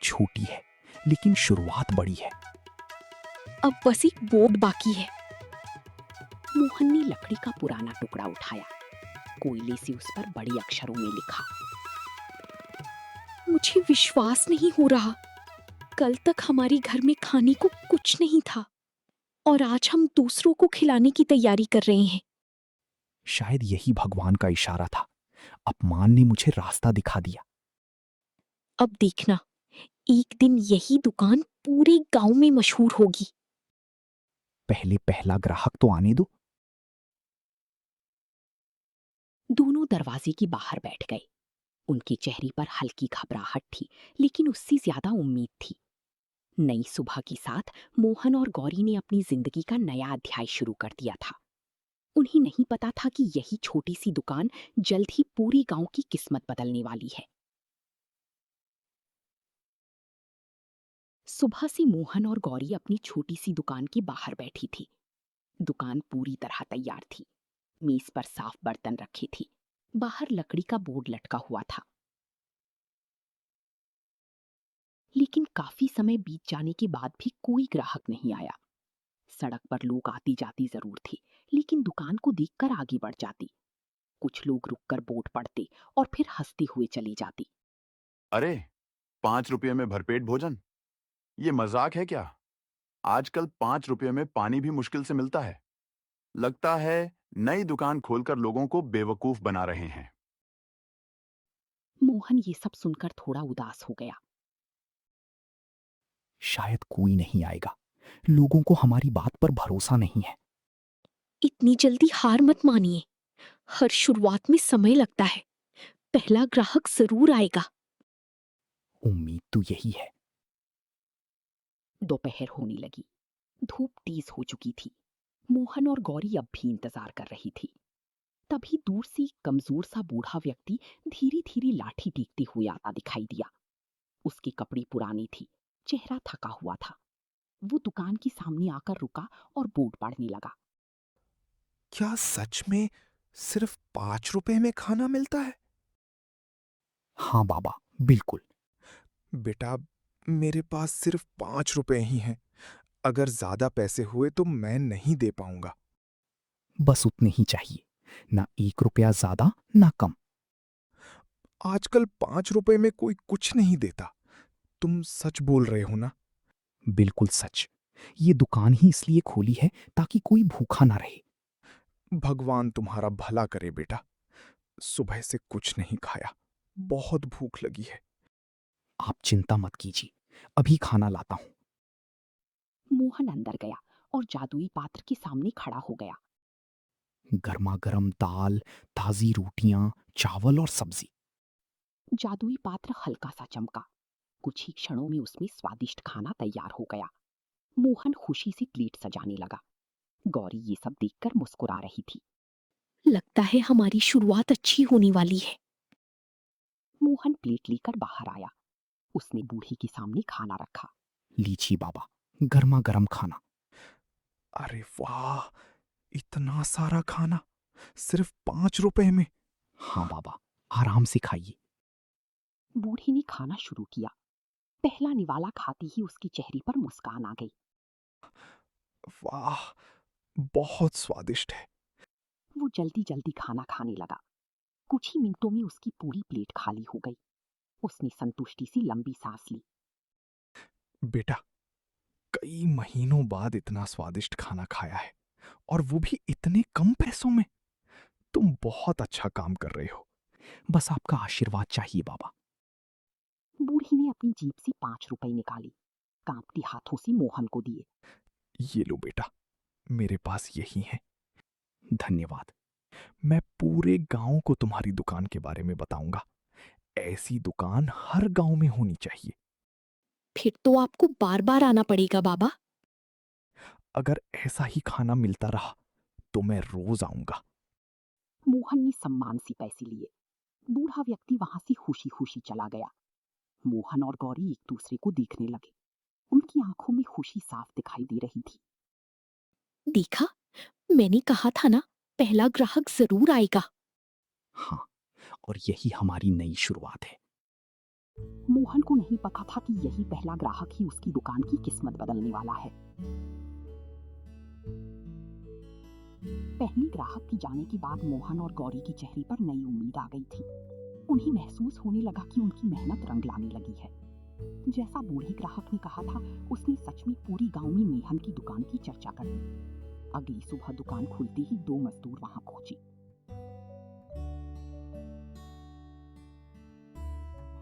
Speaker 6: छोटी है, लेकिन शुरुआत बड़ी है।
Speaker 1: अब बस एक बोर्ड बाकी है। मोहन ने लकड़ी का पुराना टुकड़ा उठाया। कोयले से उस पर बड़े अक्षरों में लिखा। मुझे विश्वास नहीं हो रहा। कल तक हमारे घर में खाने को कुछ नहीं था और आज हम दूसरों को खिलाने की तैयारी कर रहे हैं।
Speaker 6: शायद यही भगवान का इशारा था। अपमान ने मुझे रास्ता दिखा दिया।
Speaker 1: अब देखना, एक दिन यही दुकान पूरे गांव में मशहूर होगी।
Speaker 6: पहले पहला ग्राहक तो आने दो।
Speaker 1: दोनों दरवाजे के बाहर बैठ गए। उनके चेहरे पर हल्की घबराहट थी, लेकिन उससे ज्यादा उम्मीद थी। नई सुबह के साथ मोहन और गौरी ने अपनी जिंदगी का नया अध्याय शुरू कर दिया था। उन्हें नहीं पता था कि यही छोटी सी दुकान जल्द ही पूरी गांव की किस्मत बदलने वाली है। सुबह से मोहन और गौरी अपनी छोटी सी दुकान के बाहर बैठी थी। दुकान पूरी तरह तैयार थी। मेज पर साफ बर्तन रखे थे। बाहर लकड़ी का बोर्ड लटका हुआ था। लेकिन काफी समय बीत जाने के बाद भी कोई ग्राहक नहीं आया। सड़क पर लोग आते जाते जरूर थे, लेकिन दुकान को देखकर आगे बढ़ जाते। कुछ लोग रुककर बोर्ड पढ़ते और फिर हंसते हुए चले जाते।
Speaker 7: अरे, 5 रुपये में भरपेट भोजन? ये मजाक है क्या? आजकल 5 रुपए में पानी भी मुश्किल से मिलता है। लगता है नई दुकान खोलकर लोगों को बेवकूफ बना रहे हैं।
Speaker 4: मोहन ये सब सुनकर थोड़ा उदास हो गया।
Speaker 6: शायद कोई नहीं आएगा। लोगों को हमारी बात पर भरोसा नहीं है।
Speaker 1: इतनी जल्दी हार मत मानिए। हर शुरुआत में समय लगता है। पहला ग्राहक जरूर आएगा।
Speaker 6: उम्मीद तो यही है।
Speaker 4: दोपहर होने लगी। धूप तेज हो चुकी थी। मोहन और गौरी अब भी इंतजार कर रही थी। तभी दूर से एक कमजोर सा बूढ़ा व्यक्ति धीरे धीरे लाठी टेकते हुए आता दिखाई दिया। उसके कपड़े पुराने थे, चेहरा थका हुआ था। वो दुकान के सामने आकर रुका और बोर्ड पढ़ने लगा।
Speaker 2: क्या सच में सिर्फ 5 रुपए में खाना मिलता है?
Speaker 6: हाँ बाबा, बिल्कुल।
Speaker 2: बेटा, मेरे पास सिर्फ 5 रुपए ही हैं। अगर ज्यादा पैसे हुए तो मैं नहीं दे पाऊंगा।
Speaker 6: बस उतने ही चाहिए, ना 1 रुपया ज्यादा ना कम।
Speaker 2: आजकल 5 रुपए में कोई कुछ नहीं देता। तुम सच बोल रहे हो ना?
Speaker 6: बिल्कुल सच। ये दुकान ही इसलिए खोली है ताकि कोई भूखा ना रहे।
Speaker 2: भगवान तुम्हारा भला करे बेटा। सुबह से कुछ नहीं खाया, बहुत भूख लगी है।
Speaker 6: आप चिंता मत कीजिए, अभी खाना लाता हूं।
Speaker 4: मोहन अंदर गया और जादुई पात्र के सामने खड़ा हो गया।
Speaker 6: गर्मा गर्म दाल, ताजी रोटियां, चावल और सब्जी।
Speaker 4: जादुई पात्र हल्का सा चमका। कुछ ही क्षणों में उसमें स्वादिष्ट खाना तैयार हो गया। मोहन खुशी से प्लेट सजाने लगा। गौरी ये सब देखकर मुस्कुरा रही थी।
Speaker 1: लगता है हमारी शुरुआत अच्छी होने वाली है।
Speaker 4: मोहन प्लेट लेकर बाहर आया। उसने बूढ़ी के सामने खाना रखा।
Speaker 6: लीची बाबा, गर्मा गर्म खाना।
Speaker 2: अरे वाह, इतना सारा खाना सिर्फ 5 रुपए में।
Speaker 6: हाँ बाबा, आराम से खाइए।
Speaker 4: बूढ़ी ने खाना शुरू किया। पहला निवाला खाते ही उसके चेहरे पर मुस्कान आ गई।
Speaker 2: वाह, बहुत स्वादिष्ट है।
Speaker 4: वो जल्दी जल्दी खाना खाने लगा। कुछ ही मिनटों में उसकी पूरी प्लेट खाली हो गई। उसने संतुष्टि से लंबी सांस ली।
Speaker 2: बेटा, कई महीनों बाद इतना स्वादिष्ट खाना खाया है, और वो भी इतने कम पैसों में। तुम बहुत अच्छा काम कर रहे हो।
Speaker 6: बस आपका आशीर्वाद चाहिए बाबा।
Speaker 4: बूढ़ी ने अपनी जेब से 5 रुपए निकाली। कांपते हाथों से मोहन को दिए।
Speaker 2: ये लो बेटा, मेरे पास यही है।
Speaker 6: धन्यवाद।
Speaker 2: मैं पूरे गांव को तुम्हारी दुकान के बारे में बताऊंगा। ऐसी दुकान हर गांव में होनी चाहिए।
Speaker 1: फिर तो आपको बार बार आना पड़ेगा बाबा।
Speaker 2: अगर ऐसा ही खाना मिलता रहा तो मैं रोज आऊंगा।
Speaker 4: मोहन ने सम्मान से पैसे लिए। बूढ़ा व्यक्ति वहां से खुशी खुशी चला गया। मोहन और गौरी एक दूसरे को देखने लगे। उनकी आंखों में खुशी साफ दिखाई दे रही थी।
Speaker 1: देखा, मैंने कहा था ना, पहला ग्राहक जरूर आएगा।
Speaker 6: हाँ, और यही हमारी नई शुरुआत है।
Speaker 4: मोहन को नहीं पता था कि यही पहला ग्राहक ही उसकी दुकान की किस्मत बदलने वाला है। पहले ग्राहक के जाने के बाद मोहन और गौरी के चेहरे पर नई उम्मीद आ गई थी। उन्हें महसूस होने लगा कि उनकी मेहनत रंग लाने लगी है। जैसा बूढ़े ग्राहक ने कहा था, उसने सच में पूरी गांव में मेहन की दुकान की चर्चा कर दी। अगली सुबह दुकान खुलते ही 2 मजदूर वहां पहुंचे।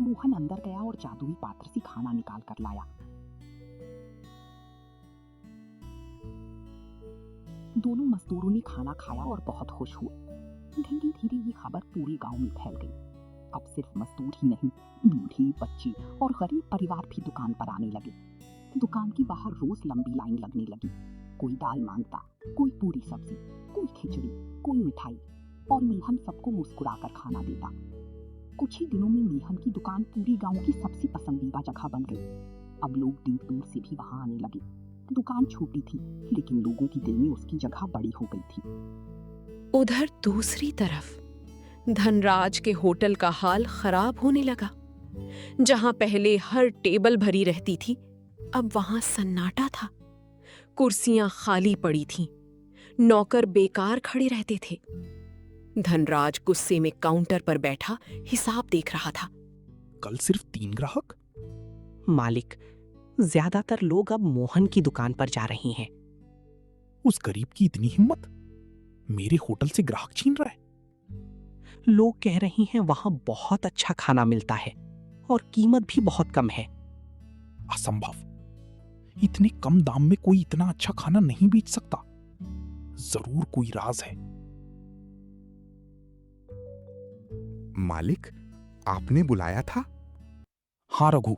Speaker 4: मोहन अंदर गया और जादुई पात्र से खाना निकाल कर लाया। दोनों मजदूरों ने खाना खाया और बहुत खुश हुए। धीरे धीरे ये खबर पूरे गांव में फैल गई। अब सिर्फ मजदूर ही नहीं, बूढ़े, बच्चे और गरीब परिवार भी दुकान पर आने लगे। दुकान के बाहर रोज लंबी लाइन लगने लगी। कोई दाल मांगता, कोई पूरी सब्जी, कोई खिचड़ी, कोई मिठाई, और मेहन सबको मुस्कुराकर खाना देता। कुछ ही दिनों में मेहन की दुकान पूरी गांव की सबसे पसंदीदा जगह बन गई। अब लोग दूर दूर से भी वहां आने लगे। दुकान छोटी थी, लेकिन लोगों के दिल में उसकी जगह बड़ी हो गई थी।
Speaker 1: उधर दूसरी तरफ धनराज के होटल का हाल खराब होने लगा। जहां पहले हर टेबल भरी रहती थी, अब वहां सन्नाटा था। कुर्सियां खाली पड़ी थीं, नौकर बेकार खड़े रहते थे। धनराज गुस्से में काउंटर पर बैठा हिसाब देख रहा था।
Speaker 6: कल सिर्फ 3 ग्राहक।
Speaker 3: मालिक, ज्यादातर लोग अब मोहन की दुकान पर जा रहे हैं।
Speaker 6: उस गरीब की इतनी हिम्मत, मेरे होटल से ग्राहक छीन रहा है।
Speaker 3: लोग कह रहे हैं वहां बहुत अच्छा खाना मिलता है और कीमत भी बहुत कम है।
Speaker 6: असंभव, इतने कम दाम में कोई इतना अच्छा खाना नहीं बेच सकता। जरूर कोई राज है।
Speaker 2: मालिक, आपने बुलाया था?
Speaker 6: हाँ रघु,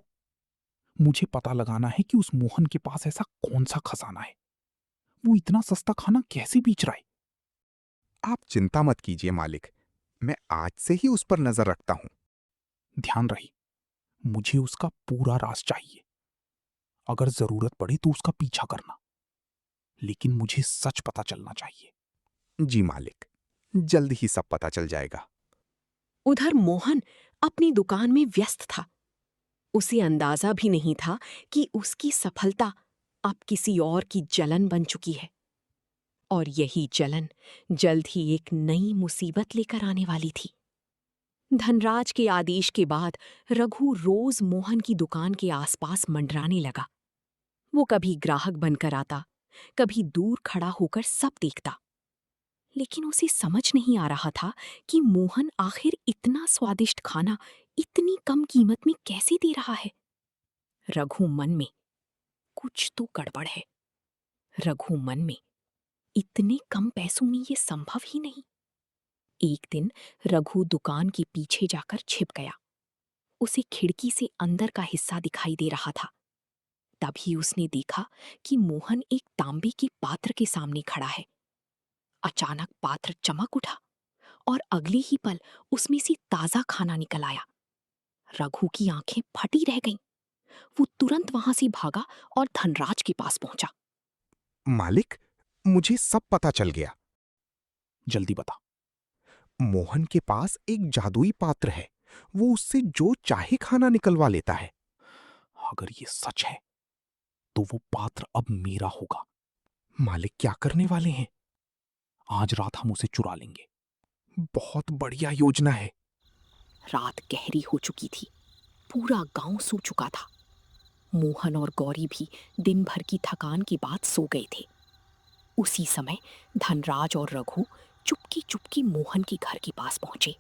Speaker 6: मुझे पता लगाना है कि उस मोहन के पास ऐसा कौन सा खजाना है। वो इतना सस्ता खाना कैसे बेच रहा है?
Speaker 2: आप चिंता मत कीजिए मालिक, मैं आज से ही उस पर नजर रखता हूं।
Speaker 6: ध्यान रही, मुझे उसका पूरा राज चाहिए। अगर जरूरत पड़े तो उसका पीछा करना, लेकिन मुझे सच पता चलना चाहिए।
Speaker 2: जी मालिक, जल्द ही सब पता चल जाएगा।
Speaker 1: उधर मोहन अपनी दुकान में व्यस्त था। उसे अंदाजा भी नहीं था कि उसकी सफलता अब किसी और की जलन बन चुकी है, और यही जलन जल्द ही एक नई मुसीबत लेकर आने वाली थी। धनराज के आदेश के बाद रघु रोज मोहन की दुकान के आसपास मंडराने लगा। वो कभी ग्राहक बनकर आता, कभी दूर खड़ा होकर सब देखता, लेकिन उसे समझ नहीं आ रहा था कि मोहन आखिर इतना स्वादिष्ट खाना इतनी कम कीमत में कैसे दे रहा है। रघु मन में, कुछ तो गड़बड़ है। रघु मन में, इतने कम पैसों में ये संभव ही नहीं। एक दिन रघु दुकान के पीछे जाकर छिप गया। उसे खिड़की से अंदर का हिस्सा दिखाई दे रहा था। तभी उसने देखा कि मोहन एक तांबे के पात्र के सामने खड़ा है। अचानक पात्र चमक उठा और अगले ही पल उसमें से ताजा खाना निकल आया। रघु की आंखें फटी रह गईं। वो तुरंत वहां से भागा और धनराज के पास पहुंचा।
Speaker 2: मालिक, मुझे सब पता चल गया।
Speaker 6: जल्दी बता।
Speaker 2: मोहन के पास एक जादुई पात्र है। वो उससे जो चाहे खाना निकलवा लेता है।
Speaker 6: अगर ये सच है तो वो पात्र अब मेरा होगा।
Speaker 2: मालिक, क्या करने वाले हैं?
Speaker 6: आज रात हम उसे चुरा लेंगे।
Speaker 2: बहुत बढ़िया योजना है।
Speaker 1: रात गहरी हो चुकी थी। पूरा गांव सो चुका था। मोहन और गौरी भी दिन भर की थकान के बाद सो गए थे। उसी समय धनराज और रघु चुपके चुपके मोहन के घर के पास पहुंचे।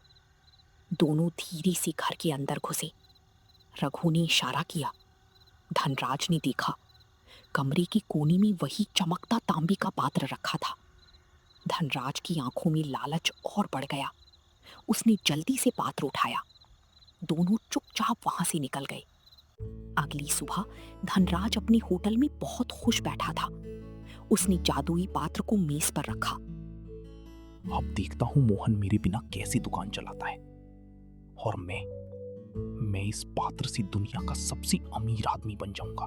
Speaker 1: दोनों धीरे से घर के अंदर घुसे। रघु ने इशारा किया। धनराज ने देखा, कमरे के कोने में वही चमकता तांबे का पात्र रखा था। धनराज की आंखों में लालच और बढ़ गया। उसने जल्दी से पात्र उठाया। दोनों चुपचाप वहां से निकल गए। अगली सुबह धनराज अपने होटल में बहुत खुश बैठा था। उसने जादुई पात्र को मेज पर रखा।
Speaker 6: अब देखता हूं मोहन मेरे बिना कैसी दुकान चलाता है, और मैं इस पात्र से दुनिया का सबसे अमीर आदमी बन जाऊंगा।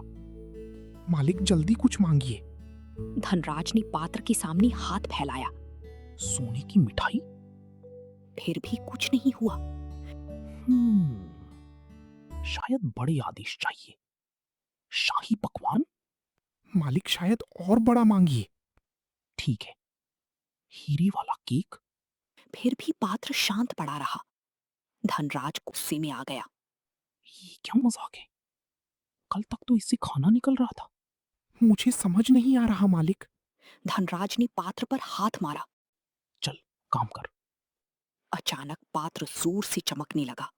Speaker 2: मालिक, जल्दी कुछ मांगिए।
Speaker 1: धनराज ने पात्र के सामने हाथ फैलाया।
Speaker 6: सोने की मिठाई?
Speaker 1: फिर भी कुछ नहीं हुआ।
Speaker 6: शायद बड़े आदेश चाहिए। शाही पकवान?
Speaker 2: मालिक, शायद और बड़ा मांगिए।
Speaker 6: ठीक है, हीरे वाला केक?
Speaker 1: फिर भी पात्र शांत पड़ा रहा। धनराज गुस्से में आ गया।
Speaker 6: ये क्या मजाक है? कल तक तो इससे खाना निकल रहा था।
Speaker 2: मुझे समझ नहीं आ रहा मालिक।
Speaker 1: धनराज ने पात्र पर हाथ मारा।
Speaker 6: चल काम कर।
Speaker 1: अचानक पात्र जोर से चमकने लगा।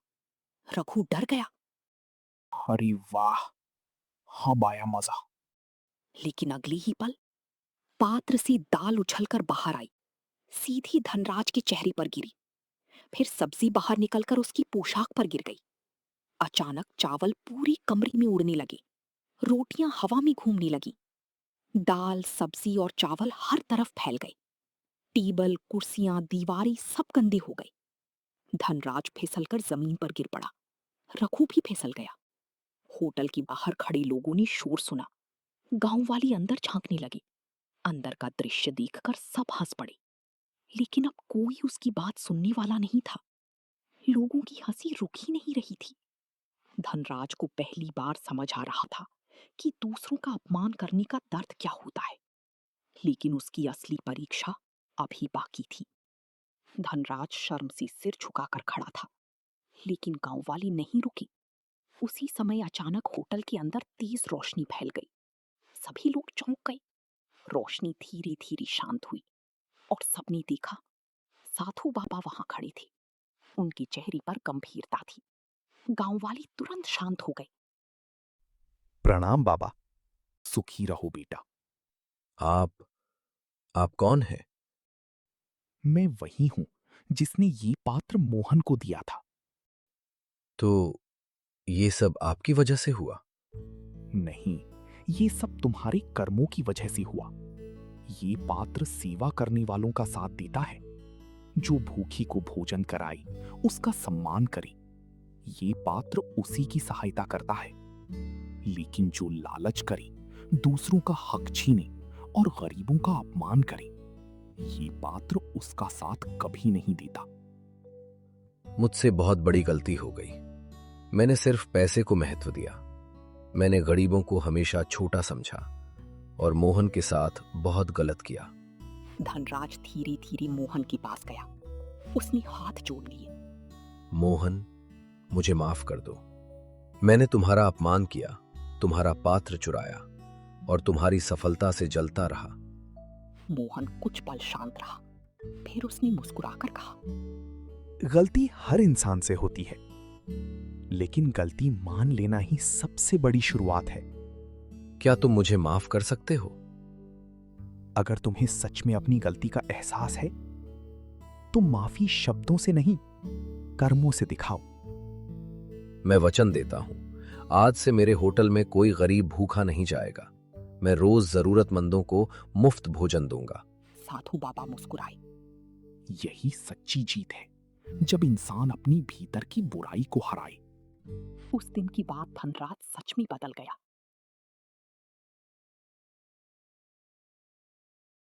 Speaker 1: रघु डर गया।
Speaker 6: अरे वाह, अब आया मजा।
Speaker 1: लेकिन अगले ही पल पात्र से दाल उछलकर बाहर आई, सीधी धनराज के चेहरे पर गिरी। फिर सब्जी बाहर निकलकर उसकी पोशाक पर गिर गई। अचानक चावल पूरी कमरे में उड़ने लगे। रोटियां हवा में घूमने लगी। दाल, सब्जी और चावल हर तरफ फैल गए। टेबल, कुर्सियां, दीवारें सब गंदे हो गए। धनराज फिसलकर जमीन पर गिर पड़ा। रघु भी फिसल गया। होटल के बाहर खड़े लोगों ने शोर सुना। गांव वाले अंदर झांकने लगे। अंदर का दृश्य देखकर सब हंस पड़े, लेकिन अब कोई उसकी बात सुनने वाला नहीं था। लोगों की हंसी रुक ही नहीं रही थी। धनराज को पहली बार समझ आ रहा था कि दूसरों का अपमान करने का दर्द क्या होता है, लेकिन उसकी असली परीक्षा अभी बाकी थी। धनराज शर्म से सिर झुकाकर खड़ा था, लेकिन गांव वाले नहीं रुके।
Speaker 4: उसी समय अचानक होटल के अंदर तेज रोशनी फैल गई। सभी लोग चौंक गए। रोशनी धीरे धीरे शांत हुई और सबने देखा साधु बाबा वहां खड़े थे। उनके चेहरे पर गंभीरता थी। गांव वाले तुरंत शांत हो गए।
Speaker 6: प्रणाम बाबा, सुखी रहो बेटा।
Speaker 8: आप कौन हैं?
Speaker 6: मैं वही हूं जिसने ये पात्र मोहन को दिया था।
Speaker 8: तो ये सब आपकी वजह से हुआ?
Speaker 6: नहीं, ये सब तुम्हारे कर्मों की वजह से हुआ। ये पात्र सेवा करने वालों का साथ देता है। जो भूखी को भोजन कराए उसका सम्मान करे। ये पात्र उसी की सहायता करता है। लेकिन जो लालच करे, दूसरों का हक छीने और गरीबों का अपमान करे, ये पात्र उसका साथ कभी नहीं देता।
Speaker 8: मुझसे बहुत बड़ी गलती हो गई। मैंने सिर्फ पैसे को महत्व दिया। मैंने गरीबों को हमेशा छोटा समझा और मोहन के साथ बहुत गलत किया।
Speaker 4: धनराज धीरे धीरे मोहन के पास गया। उसने हाथ जोड़ लिए।
Speaker 8: मोहन, मुझे माफ कर दो। मैंने तुम्हारा अपमान किया, तुम्हारा पात्र चुराया और तुम्हारी सफलता से जलता रहा।
Speaker 4: मोहन कुछ पल शांत रहा। फिर उसने मुस्कुराकर कहा,
Speaker 6: गलती हर इंसान से होती है, लेकिन गलती मान लेना ही सबसे बड़ी शुरुआत है।
Speaker 8: क्या तुम मुझे माफ कर सकते हो?
Speaker 6: अगर तुम्हें सच में अपनी गलती का एहसास है तो माफी शब्दों से नहीं, कर्मों से दिखाओ।
Speaker 8: मैं वचन देता हूं, आज से मेरे होटल में कोई गरीब भूखा नहीं जाएगा। मैं रोज जरूरतमंदों को मुफ्त भोजन दूंगा।
Speaker 4: साधु बाबा मुस्कुराए।
Speaker 6: यही सच्ची जीत है, जब इंसान अपनी भीतर की बुराई को हराए।
Speaker 4: उस दिन की बात धनराज सच में बदल गया।